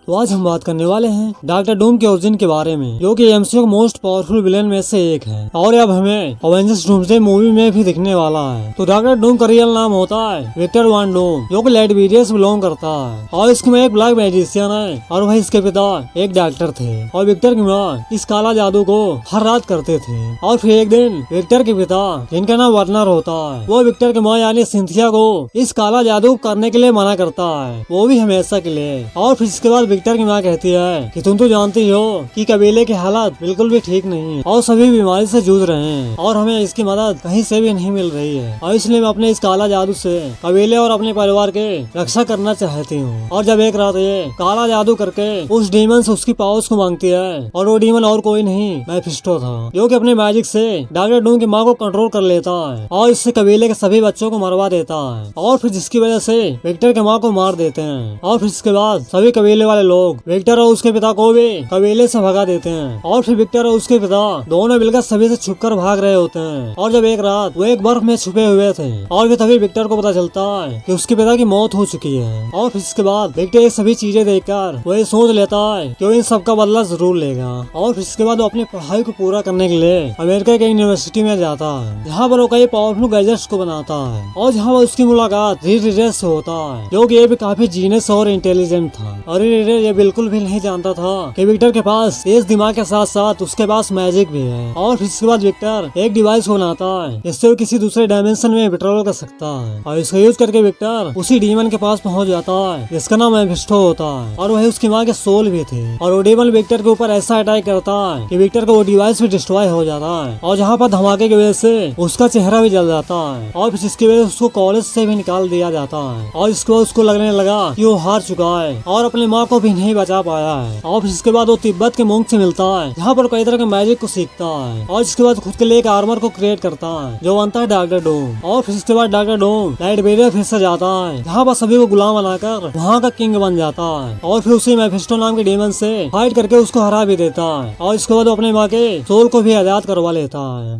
तो आज हम बात करने वाले हैं डॉक्टर डूम के ओरिजिन के बारे में, जो कि एमसीयू का मोस्ट पावरफुल विलेन में से एक है और अब हमें अवेंजर्स डूम्सडे मूवी में भी दिखने वाला है। तो डॉक्टर डूम का रियल नाम होता है विक्टर वॉन डूम, जो कि लाइटवेरिया से बिलोंग करता है और इसकी मां एक ब्लैक मैजिशियन है और वही इसके पिता एक डॉक्टर थे और विक्टर की मां इस काला जादू को हर रात करते थे। और फिर एक दिन विक्टर के पिता, जिनका नाम वर्नर होता है, वो विक्टर की मां यानी सिंथिया को इस काला जादू करने के लिए मना करता है, वो भी हमेशा के लिए। और फिर इसके बाद विक्टर की मां कहती है कि तुम तो जानती हो कि कबीले की हालत बिल्कुल भी ठीक नहीं है और सभी बीमारी से जूझ रहे हैं और हमें इसकी मदद कहीं से भी नहीं मिल रही है, और इसलिए मैं अपने इस काला जादू से कबीले और अपने परिवार के रक्षा करना चाहती हूँ। और जब एक रात ये काला जादू करके उस डीमन से उसकी पावर्स को मांगती है, और वो डीमन और कोई नहीं मेफिस्टो था, जो कि अपने मैजिक से डॉक्टर डूम की मां को कंट्रोल कर लेता है और इससे कबीले के सभी बच्चों को मरवा देता है, और फिर जिसकी वजह से विक्टर की मां को मार देते हैं। और फिर इसके बाद सभी कबीले वाले लोग विक्टर और उसके पिता को भी कबीले से भगा देते हैं, और फिर विक्टर और उसके पिता दोनों मिलकर सभी से छुपकर भाग रहे होते हैं। और जब एक रात वो एक बर्फ में छुपे हुए थे और फिर तभी विक्टर को पता चलता है कि उसके पिता की मौत हो चुकी है। और फिर इसके बाद विक्टर ये सभी चीजें देखकर वो ये सोच लेता है कि वो इन सब का बदला जरूर लेगा। और फिर इसके बाद वो अपनी पढ़ाई को पूरा करने के लिए अमेरिका की यूनिवर्सिटी में जाता है, जहाँ पर वो कई पावरफुल गैजेट्स को बनाता है, और जहाँ उसकी मुलाकात रीड रीडर से होता है, जो कि ये भी काफी जीनियस और इंटेलिजेंट था। और रीडर ये बिल्कुल भी नहीं जानता था कि विक्टर के पास तेज दिमाग के साथ साथ उसके पास मैजिक भी है। और फिर इसके बाद विक्टर एक डिवाइस बनाता है जिससे वो किसी दूसरे डायमेंशन में विड्रॉल कर सकता है, और इसको यूज करके विक्टर उसी डीमन के पास पहुंच जाता है जिसका नाम मेफिस्टो होता है, और वही उसकी मां के सोल भी थे। और वो डीमन विक्टर के ऊपर ऐसा अटैक करता है कि विक्टर का वो डिवाइस भी डिस्ट्रॉय हो जाता है, और जहाँ पर धमाके की वजह से उसका चेहरा भी जल जाता है, और फिर इसकी वजह से उसको कॉलेज से भी निकाल दिया जाता है। और इसके बाद उसको लगने लगा कि वो हार चुका है और अपनी माँ को भी नहीं बचा पाया है। और फिर इसके बाद वो तिब्बत के मोंक से मिलता है, जहाँ पर कई तरह के मैजिक को सीखता है, और इसके बाद खुद के लिए एक आर्मर को क्रिएट करता है जो बनता है डॉक्टर डूम। और फिर इसके बाद डॉक्टर डूम लाइटवेरिया फिर से जाता है, जहाँ पर सभी को गुलाम बनाकर वहाँ का किंग बन जाता है, और फिर उसी मेफिस्टो नाम के डीमन से फाइट करके उसको हरा भी देता है। और इसके बाद वो अपने माँ के सोल को भी आजाद करवा लेता है।